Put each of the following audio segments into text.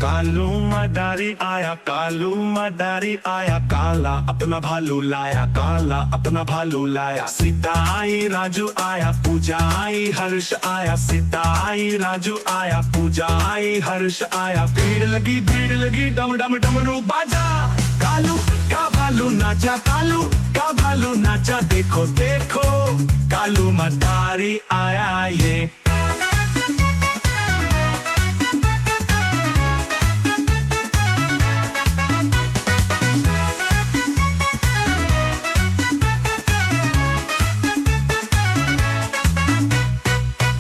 कालू मदारी आया, कालू मदारी आया, काला अपना भालू लाया, काला अपना भालू लाया। सीता आई, राजू आया, पूजा आई, हर्ष आया। सीता आई, राजू आया, पूजा आई, हर्ष आया। भीड़ लगी डम डम डमरू बाजा। कालू का भालू नाचा, कालू का भालू नाचा। देखो देखो कालू मदारी आया ये।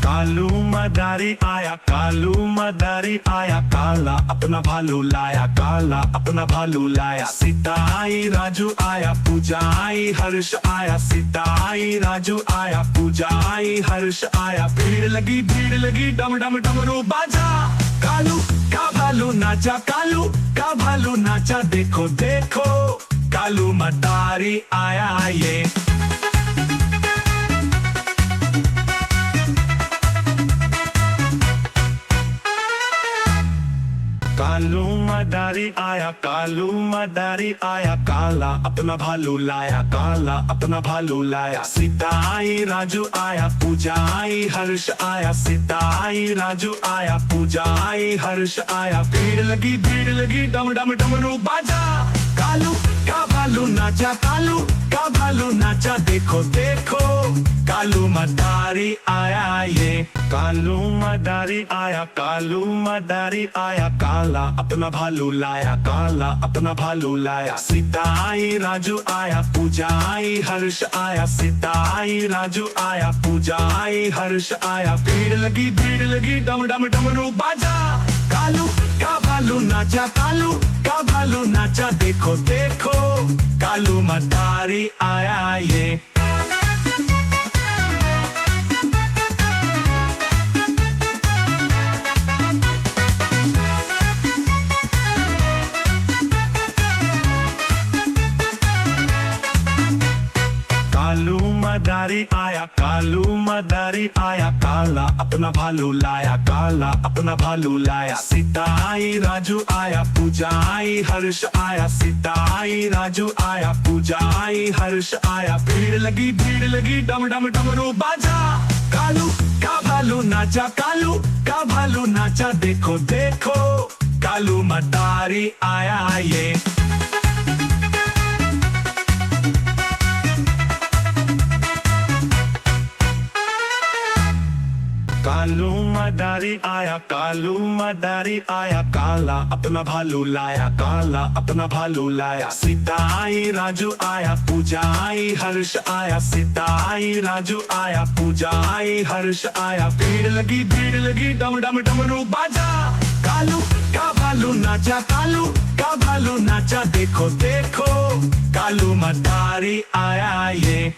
कालू मदारी आया, कालू मदारी आया, काला अपना भालू लाया, काला अपना भालू लाया। सीता आई, राजू आया, पूजा आई, हर्ष आया। सीता आई, राजू आया, पूजा आई, हर्ष आया। भीड़ लगी डम डम डमरू बाजा। कालू का भालू नाचा, कालू का भालू नाचा। देखो देखो कालू मदारी आया ये। कालू मदारी आया, कालू मदारी आया, काला अपना भालू लाया, काला अपना भालू लाया। सीता आई, राजू आया, पूजा आई, हर्ष आया। सीता आई, राजू आया, पूजा आई, हर्ष आया। भीड़ लगी डम डम डमरू बाजा। कालू का भालू नाचा, कालू का भालू नाचा। देखो देखो कालू मदारी आया ये। कालू मदारी आया, कालू मदारी आया, काला अपना भालू लाया, काला अपना भालू लाया। सीता आई, राजू आया, पूजा आई, हर्ष आया। सीता आई, राजू आया, पूजा आई, हर्ष आया। भीड़ लगी डम डम डमरू बाजा। कालू का भालू नाचा, कालू का भालू नाचा। देखो देखो कालू मदारी आया ये। कालू मदारी आया, कालू मदारी आया, काला अपना भालू लाया, काला अपना भालू लाया। सीता आई, राजू आया, पूजा आई, हर्ष आया। सीता आई, राजू आया, पूजा आई, हर्ष आया। भीड़ लगी डम डम डमरू बाजा। कालू का भालू नाचा, कालू का भालू नाचा। देखो देखो कालू मदारी आया ये। कालू मदारी आया, कालू मदारी आया, काला अपना भालू लाया, काला अपना भालू लाया। सीता आई, राजू आया, पूजा आई, हर्ष आया। सीता आई, राजू आया, पूजा आई, हर्ष आया। भीड़ लगी डम डम डमरू बाजा। कालू का भालू नाचा, कालू का भालू नाचा। देखो देखो कालू मदारी आया ये।